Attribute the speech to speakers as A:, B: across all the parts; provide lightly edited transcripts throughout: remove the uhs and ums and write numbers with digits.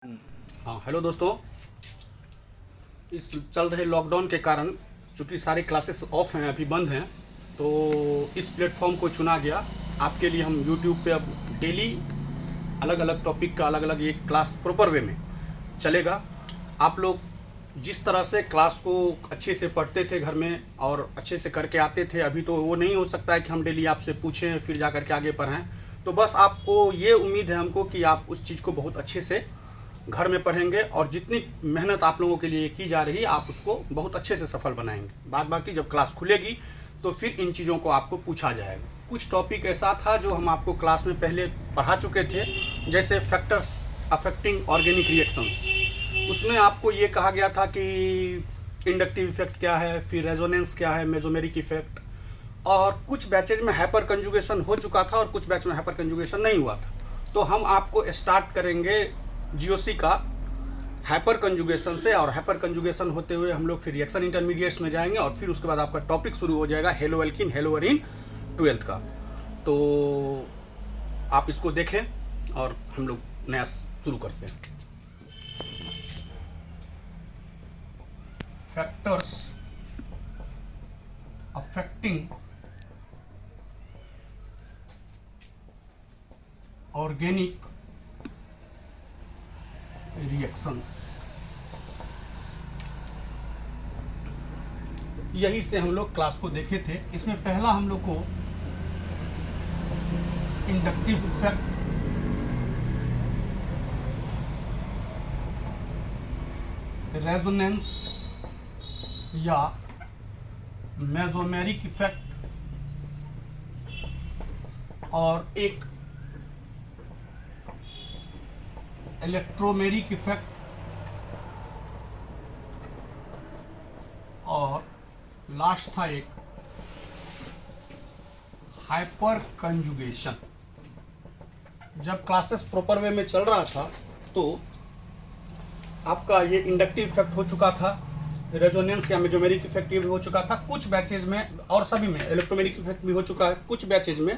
A: हाँ, हेलो दोस्तों। इस चल रहे लॉकडाउन के कारण चूँकि सारी क्लासेस ऑफ हैं, अभी बंद हैं, तो इस प्लेटफॉर्म को चुना गया आपके लिए। हम यूट्यूब पे अब डेली अलग अलग टॉपिक का अलग अलग एक क्लास प्रॉपर वे में चलेगा। आप लोग जिस तरह से क्लास को अच्छे से पढ़ते थे घर में और अच्छे से करके आते थे, अभी तो वो नहीं हो सकता है कि हम डेली आपसे पूछें फिर जा कर के आगे पढ़ें। तो बस आपको ये उम्मीद है हमको कि आप उस चीज़ को बहुत अच्छे से घर में पढ़ेंगे और जितनी मेहनत आप लोगों के लिए की जा रही है आप उसको बहुत अच्छे से सफल बनाएंगे। बाद बाकी जब क्लास खुलेगी तो फिर इन चीज़ों को आपको पूछा जाएगा। कुछ टॉपिक ऐसा था जो हम आपको क्लास में पहले पढ़ा चुके थे, जैसे फैक्टर्स अफेक्टिंग ऑर्गेनिक रिएक्शंस। उसमें आपको ये कहा गया था कि इंडक्टिव इफेक्ट क्या है, फिर रेजोनेंस क्या है, मेसोमेरिक इफेक्ट, और कुछ बैचेज में हाइपर कंजुगेशन हो चुका था और कुछ बैच में हाइपर कंजुगेशन नहीं हुआ था। तो हम आपको स्टार्ट करेंगे जीओसी का हाइपर कंजुगेशन से, और हाइपर कंजुगेशन होते हुए हम लोग फिर रिएक्शन इंटरमीडिएट्स में जाएंगे और फिर उसके बाद आपका टॉपिक शुरू हो जाएगा hello alkene hello arene 12th का। तो आप इसको देखें और हम लोग नया शुरू करते हैं। फैक्टर्स अफेक्टिंग ऑर्गेनिक रिएक्शंस, यही से हम लोग क्लास को देखे थे। इसमें पहला हम लोग को इंडक्टिव इफेक्ट, रेजोनेंस या मेसोमेरिक इफेक्ट और एक इलेक्ट्रोमेरिक इफेक्ट और लास्ट था एक हाइपर कंजुगेशन। जब क्लासेस प्रॉपर वे में चल रहा था तो आपका ये इंडक्टिव इफेक्ट हो चुका था, रेजोनेंस या मेसोमेरिक इफेक्ट ये भी हो चुका था, कुछ बैचेज में और सभी में इलेक्ट्रोमेरिक इफेक्ट भी हो चुका है, कुछ बैचेज में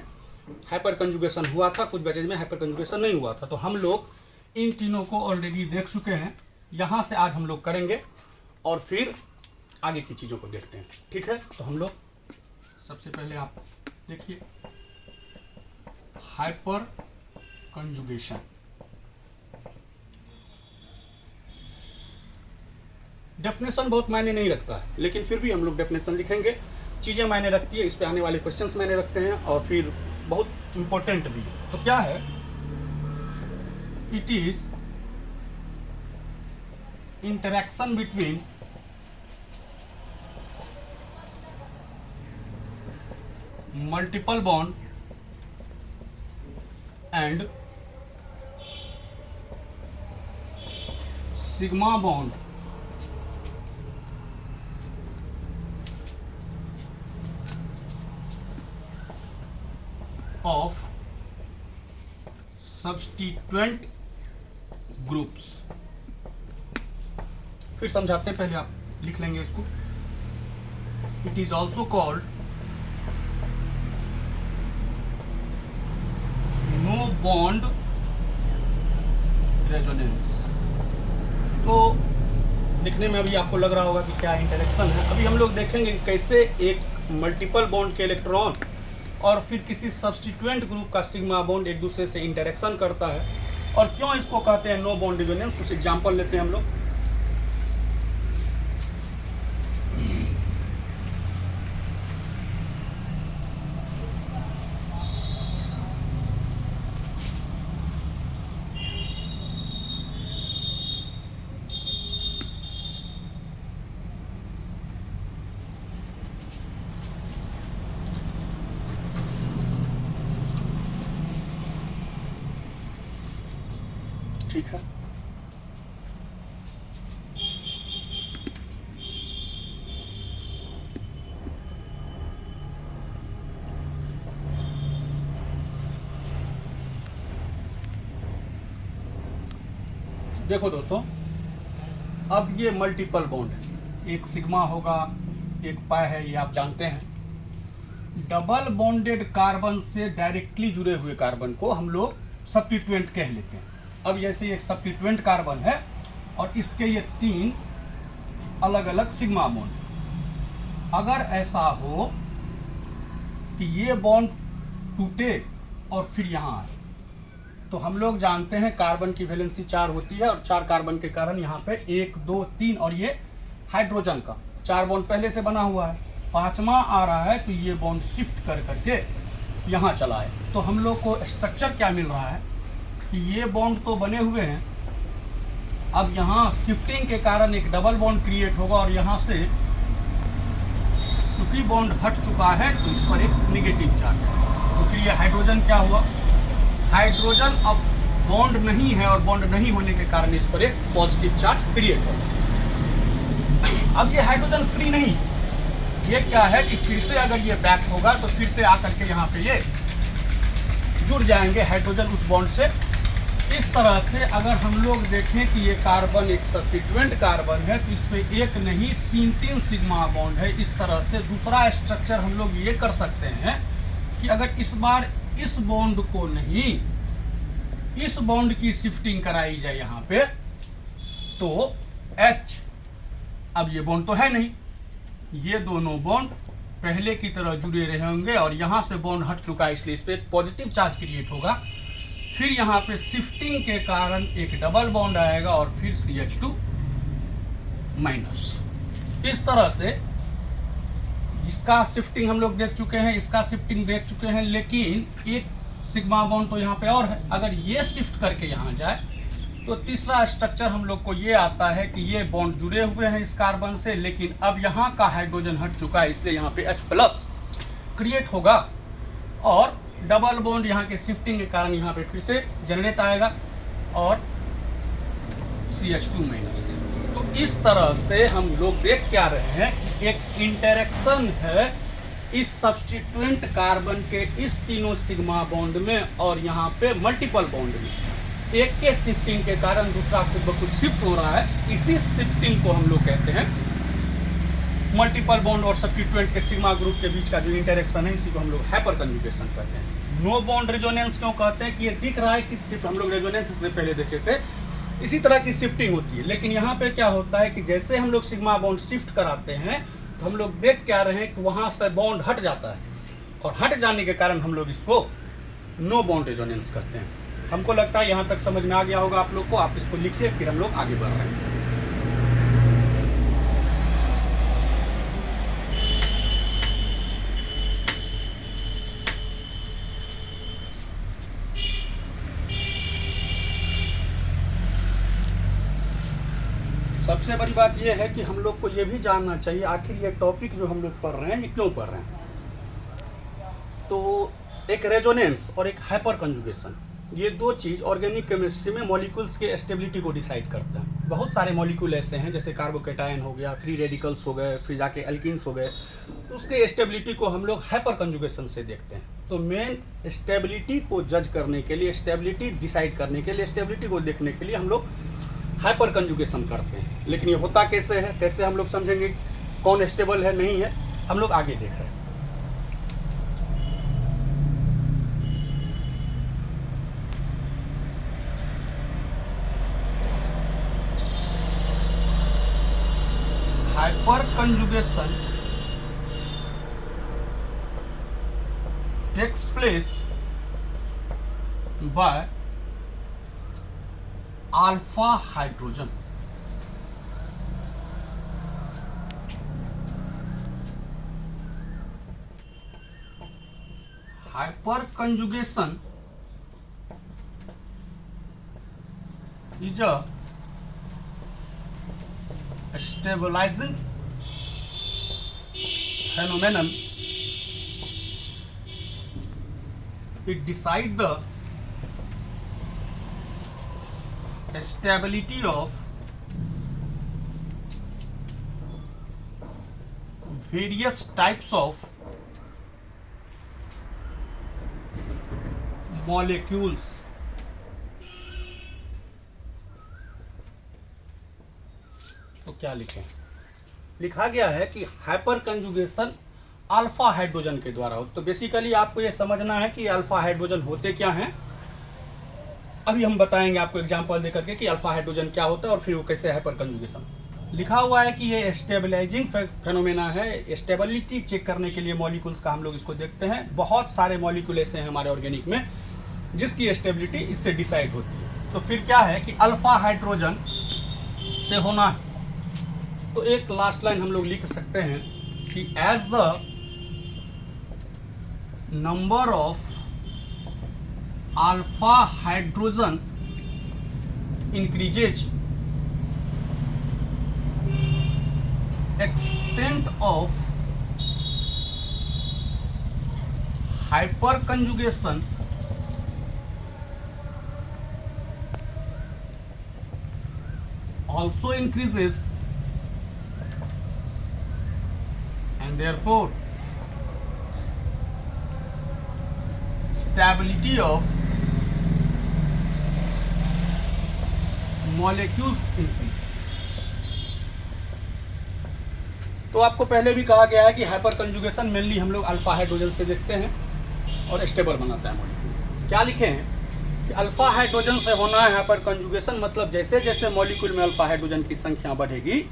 A: हाइपर कंजुगेशन हुआ था, कुछ बैचेज में हाइपर कंजुगेशन नहीं हुआ था। तो हम लोग इन तीनों को ऑलरेडी देख चुके हैं। यहाँ से आज हम लोग करेंगे और फिर आगे की चीज़ों को देखते हैं। ठीक है, तो हम लोग सबसे पहले आप देखिए हाइपर कंजुगेशन। डेफिनेशन बहुत मायने नहीं रखता है, लेकिन फिर भी हम लोग डेफिनेशन लिखेंगे। चीज़ें मायने रखती है, इस पे आने वाले क्वेश्चंस मायने रखते हैं और फिर बहुत इंपॉर्टेंट भी है। तो क्या है? It is interaction between multiple bond and sigma bond of substituent groups. फिर समझाते हैं, पहले आप लिख लेंगे इसको। It is also called no bond resonance. तो दिखने में अभी आपको लग रहा होगा कि क्या इंटरेक्शन है। अभी हम लोग देखेंगे कैसे एक मल्टीपल बॉन्ड के इलेक्ट्रॉन और फिर किसी सब्स्टिट्यूएंट ग्रुप का सिग्मा बॉन्ड एक दूसरे से इंटरेक्शन करता है और क्यों इसको कहते हैं नो बॉन्ड रेजोनेंस। कुछ एग्जांपल लेते हैं हम लोग। ठीक है, देखो दोस्तों, अब ये मल्टीपल बॉन्ड है, एक सिग्मा होगा, एक पाई है, ये आप जानते हैं। डबल बॉन्डेड कार्बन से डायरेक्टली जुड़े हुए कार्बन को हम लोग सब्स्टिट्यूएंट कह लेते हैं। अब जैसे एक सब्स्टिट्यूएंट कार्बन है और इसके ये 3 अलग अलग सिग्मा बॉन्ड, अगर ऐसा हो कि ये बॉन्ड टूटे और फिर यहाँ आए, तो हम लोग जानते हैं कार्बन की वैलेंसी 4 होती है और 4 कार्बन के कारण यहाँ पे 1 2 3 और ये हाइड्रोजन का 4 बॉन्ड पहले से बना हुआ है, 5वां आ रहा है तो ये बॉन्ड शिफ्ट कर करके यहाँ चला है। तो हम लोग को स्ट्रक्चर क्या मिल रहा है कि ये बॉन्ड तो बने हुए हैं, अब यहाँ शिफ्टिंग के कारण एक डबल बॉन्ड क्रिएट होगा और यहाँ से चूंकि बॉन्ड हट चुका है तो इस पर एक नेगेटिव चार्ज है, तो फिर ये हाइड्रोजन क्या हुआ, हाइड्रोजन अब बॉन्ड नहीं है और बॉन्ड नहीं होने के कारण इस पर एक पॉजिटिव चार्ज क्रिएट होगा। अब ये हाइड्रोजन फ्री नहीं, ये क्या है कि फिर से अगर ये बैक होगा तो फिर से आकर के यहाँ पे ये जुड़ जाएंगे हाइड्रोजन उस बॉन्ड से। इस तरह से अगर हम लोग देखें कि ये कार्बन एक सब्स्टिट्यूएंट कार्बन है तो इस पे एक नहीं 3 सिग्मा बॉन्ड है। इस तरह से दूसरा स्ट्रक्चर हम लोग ये कर सकते हैं कि अगर इस बार इस बॉन्ड को नहीं, इस बॉन्ड की शिफ्टिंग कराई जाए यहाँ पे, तो H, अब ये बॉन्ड तो है नहीं, ये दोनों बॉन्ड पहले की तरह जुड़े रहे होंगे और यहाँ से बॉन्ड हट चुका है इसलिए इस पर एक पॉजिटिव चार्ज क्रिएट होगा। फिर यहाँ पे शिफ्टिंग के कारण एक डबल बॉन्ड आएगा और फिर CH2 माइनस। इस तरह से इसका शिफ्टिंग हम लोग देख चुके हैं, इसका शिफ्टिंग देख चुके हैं, लेकिन एक सिग्मा बॉन्ड तो यहाँ पे और है। अगर ये शिफ्ट करके यहाँ जाए तो तीसरा स्ट्रक्चर हम लोग को ये आता है कि ये बॉन्ड जुड़े हुए हैं इस कार्बन से, लेकिन अब यहाँ का हाइड्रोजन हट चुका है इसलिए यहाँ पे H+ क्रिएट होगा और डबल बॉन्ड यहाँ के शिफ्टिंग के कारण यहाँ पे फिर से जनरेट आएगा और CH2 माइनस। तो इस तरह से हम लोग देख क्या रहे हैं, एक इंटरेक्शन है इस सब्स्टिट्यूएंट कार्बन के इस तीनों सिग्मा बॉन्ड में और यहाँ पे मल्टीपल बॉन्ड में। एक के शिफ्टिंग के कारण दूसरा खुद ब खुद शिफ्ट हो रहा है, इसी शिफ्टिंग को हम लोग कहते हैं मल्टीपल बॉन्ड और सब्स्टिट्यूएंट के सिग्मा ग्रुप के बीच का जो इंटरेक्शन है इसी को हम लोग हाइपर कंजुगेशन कहते हैं। नो बॉन्ड रेजोनेंस क्यों कहते हैं कि ये दिख रहा है कि शिफ्ट, हम लोग रेजोनेंस से पहले देखे थे, इसी तरह की शिफ्टिंग होती है। लेकिन यहाँ पे क्या होता है कि जैसे हम लोग सिग्मा बॉन्ड शिफ्ट कराते हैं तो हम लोग देख क्या रहे हैं कि वहाँ से बॉन्ड हट जाता है और हट जाने के कारण हम लोग इसको नो बॉन्ड रेजोनेंस कहते हैं। हमको लगता है यहाँ तक समझ में आ गया होगा आप लोग को। आप इसको लिखिए फिर हम लोग आगे बढ़ रहे हैं। सबसे बड़ी बात यह है कि हम लोग को ये भी जानना चाहिए आखिर ये टॉपिक जो हम लोग पढ़ रहे हैं ये क्यों पढ़ रहे हैं। तो एक रेजोनेंस और एक हाइपर कंजुगेशन, ये दो चीज़ ऑर्गेनिक केमिस्ट्री में मॉलिक्यूल्स के स्टेबिलिटी को डिसाइड करता है। बहुत सारे मॉलिक्यूल ऐसे हैं जैसे कार्बोकेटायन हो गया, फ्री रेडिकल्स हो गए, फिर जाके एल्कीन्स हो गए, उसके स्टेबिलिटी को हम लोग हाइपर कंजुगेशन से देखते हैं। तो मेन स्टेबिलिटी को जज करने के लिए, स्टेबिलिटी डिसाइड करने के लिए, स्टेबिलिटी को देखने के लिए हम लोग हाइपर कंजुगेशन करते हैं। लेकिन ये होता कैसे है, कैसे हम लोग समझेंगे कौन स्टेबल है नहीं है, हम लोग आगे देख रहे हैं। Hyper conjugation takes place by alpha hydrogen. Hyperconjugation is a stabilizing phenomenon. It decides the stability of various types of molecules. तो क्या लिखें? लिखा गया है कि हाइपर कंजुगेशन अल्फा हाइड्रोजन के द्वारा हो। तो बेसिकली आपको ये समझना है कि अल्फा हाइड्रोजन होते क्या हैं। अभी हम बताएंगे आपको एग्जांपल दे करके कि अल्फा हाइड्रोजन क्या होता है और फिर वो कैसे हाइपर कंजुगेशन। लिखा हुआ है कि ये स्टेबलाइजिंग फेनोमेना है। स्टेबिलिटी चेक करने के लिए मॉलिक्यूल्स का हम लोग इसको देखते हैं। बहुत सारे मॉलिक्यूल ऐसे हैं हमारे ऑर्गेनिक में जिसकी स्टेबिलिटी इससे डिसाइड होती है। तो फिर क्या है कि अल्फा हाइड्रोजन से होना है। तो एक लास्ट लाइन हम लोग लिख सकते हैं कि as the number of alpha hydrogen increases, extent of hyperconjugation also increases, and therefore stability of molecules increases। तो आपको पहले भी कहा गया है कि हाइपर कंजुगेशन मेनली हम लोग अल्फा हाइड्रोजन से देखते हैं और स्टेबल बनाता है मॉलिक्यूल। क्या लिखे हैं कि अल्फा हाइड्रोजन से होना है हाइपर कंजुगेशन, मतलब जैसे जैसे मॉलिक्यूल में अल्फा हाइड्रोजन की संख्या बढ़ेगी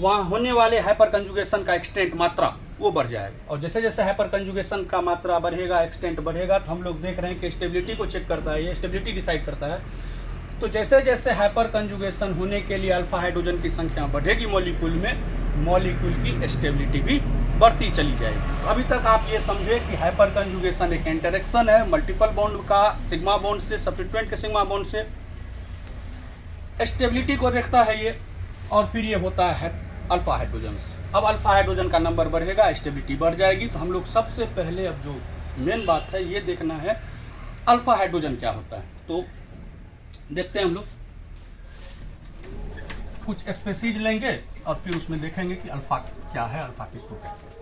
A: वहाँ होने वाले हाइपर कंजुगेशन का एक्सटेंट मात्रा वो बढ़ जाएगा। और जैसे जैसे हाइपर कंजुगेशन का मात्रा बढ़ेगा, एक्सटेंट बढ़ेगा, तो हम लोग देख रहे हैं कि स्टेबिलिटी को चेक करता है, ये स्टेबिलिटी डिसाइड करता है। तो जैसे जैसे हाइपर कंजुगेशन होने के लिए अल्फा हाइड्रोजन की संख्या बढ़ेगी मॉलिक्यूल में, मॉलिक्यूल की स्टेबिलिटी भी बढ़ती चली जाएगी। तो अभी तक आप ये समझे कि हाइपर कंजुगेशन एक इंटरेक्शन है मल्टीपल बॉन्ड का सिग्मा बॉन्ड से, सब्स्टिट्यूएंट के सिग्मा बॉन्ड से। स्टेबिलिटी को देखता है ये, और फिर ये होता है अल्फा हाइड्रोजन से। अब अल्फा हाइड्रोजन का नंबर बढ़ेगा, स्टेबिलिटी बढ़ जाएगी। तो हम लोग सबसे पहले अब जो मेन बात है ये देखना है अल्फा हाइड्रोजन क्या होता है। तो देखते हैं हम लोग कुछ स्पेसीज लेंगे और फिर उसमें देखेंगे कि अल्फा क्या है, अल्फा किसको कहते हैं।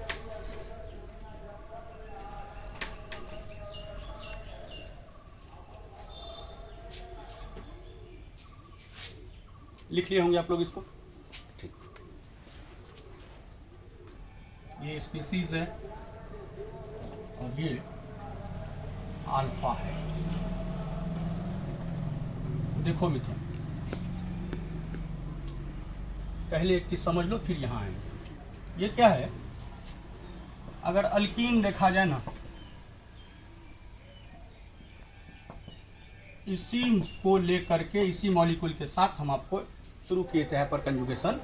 A: लिख लिए होंगे आप लोग इसको, ठीक। ये स्पीसीज है और ये अल्फा है। देखो मित्रों, पहले एक चीज समझ लो फिर यहाँ आएंगे। ये क्या है, अगर अल्कीन देखा जाए ना, इसी को लेकर के इसी मॉलिक्यूल के साथ हम आपको शुरू किए थे हाइपर कंजुगेशन।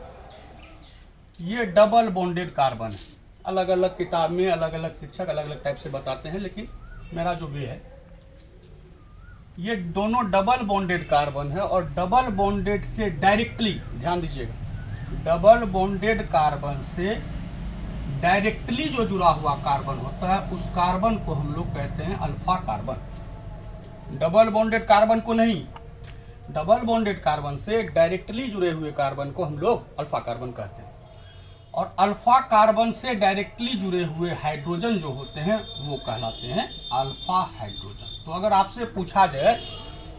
A: ये डबल बॉन्डेड कार्बन है। अलग अलग किताब में अलग अलग शिक्षक अलग अलग टाइप से बताते हैं, लेकिन मेरा जो वे है ये दोनों डबल बॉन्डेड कार्बन है। और डबल बॉन्डेड से डायरेक्टली, ध्यान दीजिएगा, डबल बॉन्डेड कार्बन से डायरेक्टली जो जुड़ा हुआ कार्बन होता है उस कार्बन को हम लोग कहते हैं alpha carbon. Double bonded carbon को नहीं, डबल बॉन्डेड कार्बन से डायरेक्टली जुड़े हुए कार्बन को हम लोग अल्फा कार्बन कहते हैं। और अल्फा कार्बन से डायरेक्टली जुड़े हुए हाइड्रोजन जो होते हैं वो कहलाते हैं अल्फा हाइड्रोजन। तो अगर आपसे पूछा जाए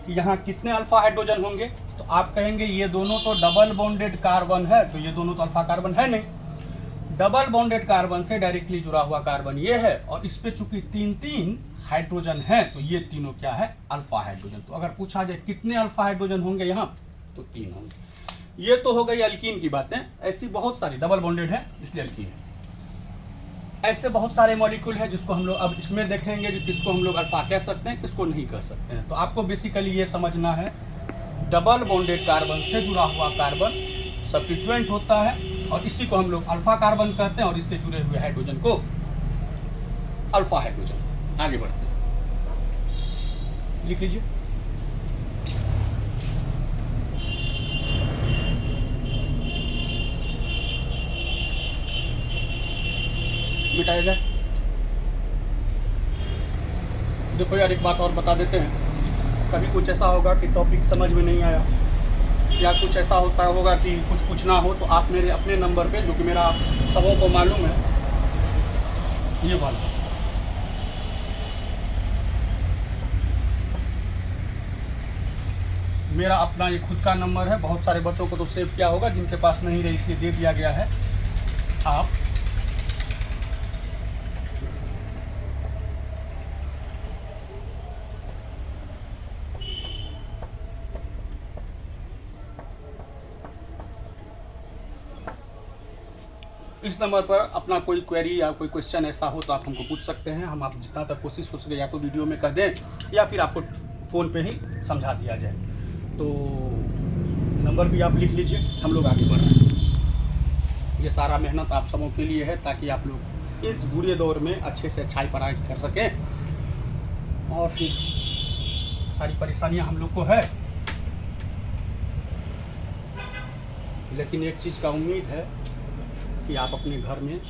A: कि यहाँ कितने अल्फा हाइड्रोजन होंगे, तो आप कहेंगे ये दोनों तो डबल बॉन्डेड कार्बन है, तो ये दोनों तो अल्फा कार्बन है नहीं। डबल बॉन्डेड कार्बन से डायरेक्टली जुड़ा हुआ कार्बन ये है, और इस पे चूंकि तीन तीन हाइड्रोजन है तो ये तीनों क्या है, अल्फा हाइड्रोजन। तो अगर पूछा जाए कितने अल्फा हाइड्रोजन होंगे यहाँ, तो 3 होंगे। ये तो हो गई अल्कीन की बातें। ऐसी बहुत सारी, डबल बॉन्डेड है इसलिए अल्कीन है। ऐसे बहुत सारे मॉलिक्यूल है जिसको हम लोग अब इसमें देखेंगे कि किसको हम लोग अल्फा कह सकते हैं, किसको नहीं कह सकते हैं। तो आपको बेसिकली ये समझना है, डबल बॉन्डेड कार्बन से जुड़ा हुआ कार्बन सब्स्टिट्यूएंट होता है और इसी को हम लोग अल्फा कार्बन कहते हैं, और इससे जुड़े हुए हाइड्रोजन को अल्फा हाइड्रोजन। आगे बढ़ते हैं, लिख लीजिए। मिटाया जाए। देखो यार, एक बात और बता देते हैं, कभी कुछ ऐसा होगा कि टॉपिक समझ में नहीं आया, या कुछ ऐसा होता होगा कि कुछ पूछना हो, तो आप मेरे अपने नंबर पे, जो कि मेरा सबों को मालूम है, ये वाला मेरा अपना ये खुद का नंबर है। बहुत सारे बच्चों को तो सेव किया होगा, जिनके पास नहीं रहे इसलिए दे दिया गया है। आप इस नंबर पर अपना कोई क्वेरी या कोई क्वेश्चन ऐसा हो तो आप हमको पूछ सकते हैं। हम आप जितना तक कोशिश हो सके या तो वीडियो में कर दें या फिर आपको फ़ोन पे ही समझा दिया जाए। तो नंबर भी आप लिख लीजिए, हम लोग आगे बढ़ रहे हैं। ये सारा मेहनत आप सबों के लिए है ताकि आप लोग इस बुरे दौर में अच्छे से अच्छाई पढ़ाई कर सकें। और फिर सारी परेशानियां हम लोग को है, लेकिन एक चीज़ का उम्मीद है कि आप अपने घर में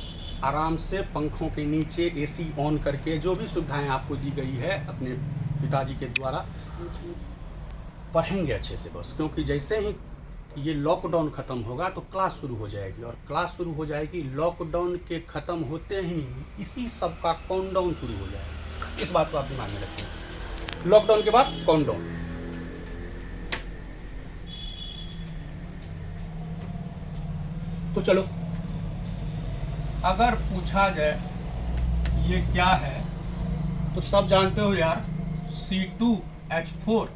A: आराम से पंखों के नीचे एसी ऑन करके जो भी सुविधाएं आपको दी गई है अपने पिताजी के द्वारा पढ़ेंगे अच्छे से बस। क्योंकि जैसे ही ये लॉकडाउन ख़त्म होगा तो क्लास शुरू हो जाएगी, और क्लास शुरू हो जाएगी लॉकडाउन के ख़त्म होते ही इसी सब का काउंटडाउन शुरू हो जाएगा। इस बात को आप दिमाग में रखें, लॉकडाउन के बाद काउंटडाउन। तो चलो, अगर पूछा जाए ये क्या है तो सब जानते हो यार, C2H4